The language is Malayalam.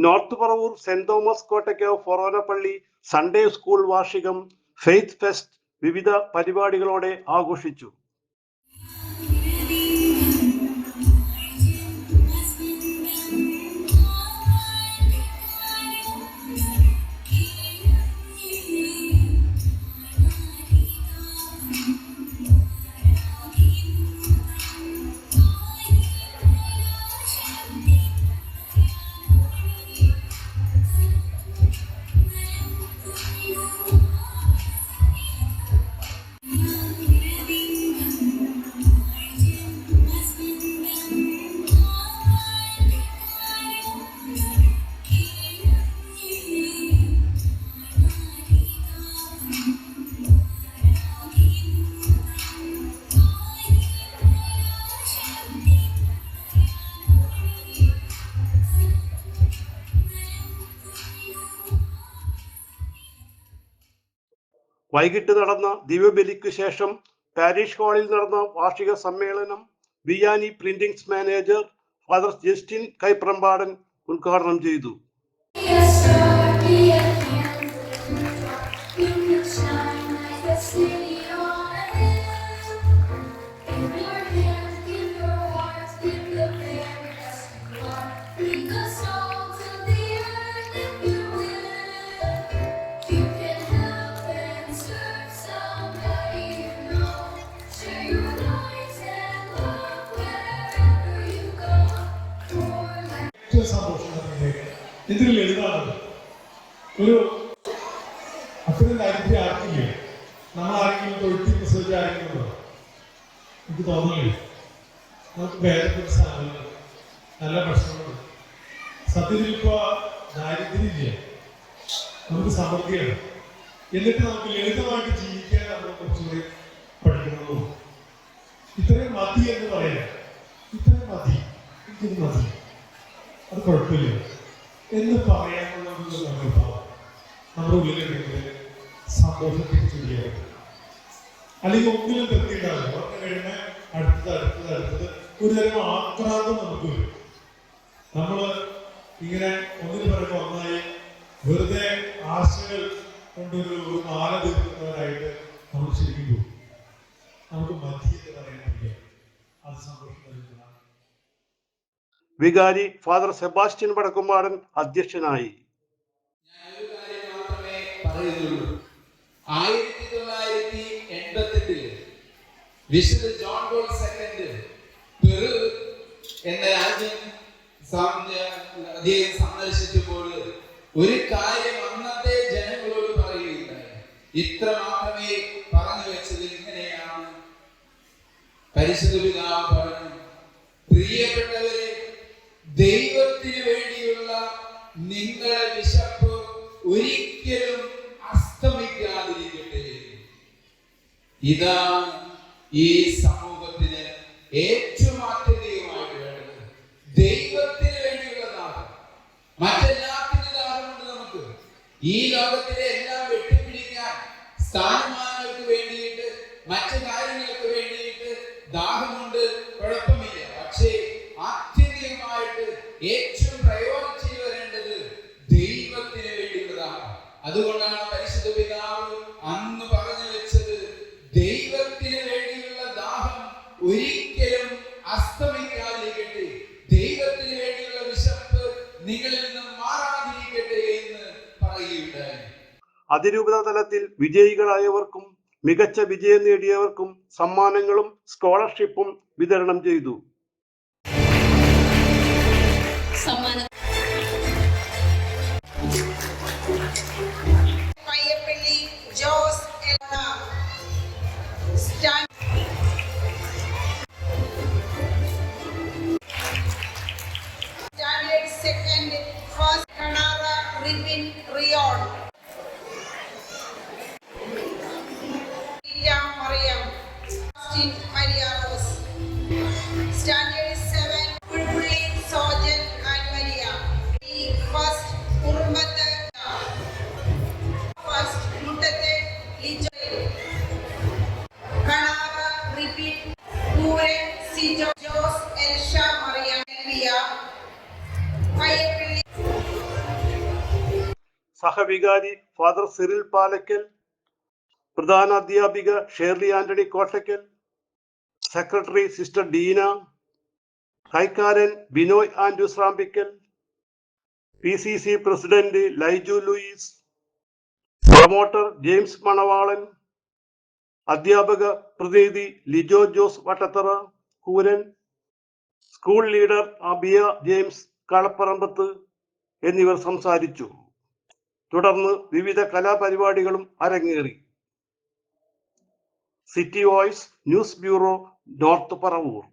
North Paravur saint Thomas Kottakkavu Forane പള്ളി സൺഡേ സ്കൂൾ വാർഷികം ഫെയ്ത്ത് ഫെസ്റ്റ് വിവിധ പരിപാടികളോടെ ആഘോഷിച്ചു. വൈകിട്ട് നടന്ന ദിവ്യബലിക്ക് ശേഷം പാരിഷ് ഹാളിൽ നടന്ന വാർഷിക സമ്മേളനം വിയാനി പ്രിന്റിംഗ്സ് മാനേജർ ഫാദർ ജസ്റ്റിൻ കൈപ്രമ്പാടൻ ഉദ്ഘാടനം ചെയ്തു. എന്തൊരു ലളിതാണ്. ഒരു അത്രയും കാര്യത്തിൽ ആർക്കില്ലേ, നമ്മളാരെങ്കിലും തൊഴുത്തി പ്രസവിച്ച ആരെങ്കിലും എനിക്ക് തോന്നുന്നില്ല. നമുക്ക് വേറെ സാധനങ്ങൾ നല്ല പ്രശ്നങ്ങളുണ്ട്. സത്യത്തിൽ ഇപ്പോൾ ദാരിദ്ര്യമില്ല, നമുക്ക് സമൃദ്ധിയാണ്. എന്നിട്ട് നമുക്ക് ലളിതമായിട്ട് ജീവിക്കാൻ നമ്മളെ കുറച്ചുകൂടി പഠിക്കണമെന്നും ഇത്രയും മതി എന്ന് പറയാം. ഇത്രയും മതി, എനിക്കിത് മതി, അത് കുഴപ്പമില്ല എന്ന് പറയാനുള്ള മനോഭാവം നമ്മുടെ ഉള്ളിലുണ്ടെങ്കിൽ സന്തോഷത്തിൽ ചെയ്യാൻ. അല്ലെങ്കിൽ ഒന്നിലും തൃപ്തിയുണ്ടാവില്ല. ഉറക്കം കഴിയുമ്പോൾ അടുത്തത് ഒരുതരം ആക്രാന്തം നമുക്ക് വരും. നമ്മൾ ഇങ്ങനെ ഒന്നിന് പറയുമ്പോൾ ഒന്നായി വെറുതെ ആശകൾ കൊണ്ടൊരു മാല തീർക്കുന്നവരായിട്ട് നമ്മൾ ശരിക്കും പോകും. നമുക്ക് മതി എന്ന് പറയാൻ പറ്റില്ല. അത് സന്തോഷം നൽകുന്ന വികാരി ഫാദർ സെബാസ്റ്റ്യൻ വടക്കുംപാടൻ അധ്യക്ഷനായി. ഞാനൊരു കാര്യം മാത്രമേ പറയുന്നുള്ളൂ. 1988 വിശുദ്ധ ജോൺ പോൾ II പെറു എന്ന രാജ്യം അദ്ദേഹം സന്ദർശിച്ചപ്പോൾ ഒരു കാര്യം അന്നത്തെ ജനങ്ങളോട് പറയുകയുണ്ടായി. ഇത്ര മാത്രമേ പറഞ്ഞു വെച്ചത് ഇങ്ങനെയാണ്. പരിശുദ്ധ പിതാവ് പറഞ്ഞു, പ്രിയപ്പെട്ടവരെ, ദൈവത്തിന് വേണ്ടിയുള്ള നിങ്ങളുടെ വിശപ്പ് ഒരിക്കലും അസ്തമിക്കാതിരിക്കട്ടെ. ഇതാണ് ഈ സമൂഹത്തിന് ഏറ്റവും ആത്യന്തികമായിട്ട് വേണ്ടത്. ദൈവത്തിന് വേണ്ടിയുള്ള ദാഹം. മറ്റെല്ലാത്തിനും ദാഹമുണ്ട് നമുക്ക്. ഈ ലോകത്തിലെ എല്ലാം വെട്ടിപ്പിടിക്കാൻ സ്ഥാനമാനങ്ങൾക്ക് വേണ്ടിയിട്ട് മറ്റു കാര്യങ്ങൾക്ക് വേണ്ടിയിട്ട് ദാഹമുണ്ട്, കുഴപ്പമില്ല. പക്ഷേ ആത്യന്തികമായിട്ട് ഏറ്റവും പ്രയോജനം വരേണ്ടത് ദൈവത്തിന് വേണ്ടിയുള്ളതാണ്. അതുകൊണ്ടാണ് പരിശുദ്ധ പിതാവ് അന്ന് പറഞ്ഞു വെച്ചത്, ദൈവത്തിന് വേണ്ടിയുള്ള ദാഹം ഒരിക്കലും അസ്തമിക്കാതിരിക്കട്ടെ, ദൈവത്തിന് വേണ്ടിയുള്ള വിശപ്പ് നിങ്ങളിൽ നിന്നും മാറാതിരിക്കട്ടെ എന്ന് പറയുകയുണ്ടായി. അതിരൂപത തലത്തിൽ വിജയികളായവർക്കും മികച്ച വിജയം നേടിയവർക്കും സമ്മാനങ്ങളും സ്കോളർഷിപ്പും വിതരണം ചെയ്തു. Standard 7, Pulpulli, Sojan and Maria. First, Urmata. First, Mutate, Lijoy. Kanara, repeat. Pure, Sijo, Jos, Elsha, Maria, Elvia. Payapilli. സഹവികാരി ഫാദർ സിറിൽ പാലക്കൽ, പ്രധാന അധ്യാപിക Shirley Antony Kottakkal, secretary sister Deena, കൈക്കാരൻ Binoy Andrews Rampikkal, PCC president Laiju Louis, promoter James Manavalan, അധ്യാപക പ്രതിനിധി Lijo Jose Vattathara Kooran, school leader Abiya James Kalaparambath എന്നിവർ സംസാരിച്ചു. തുടർന്ന് വിവിധ കലാപരിപാടികളും അരങ്ങേറി. City voice news bureau, north Paravur.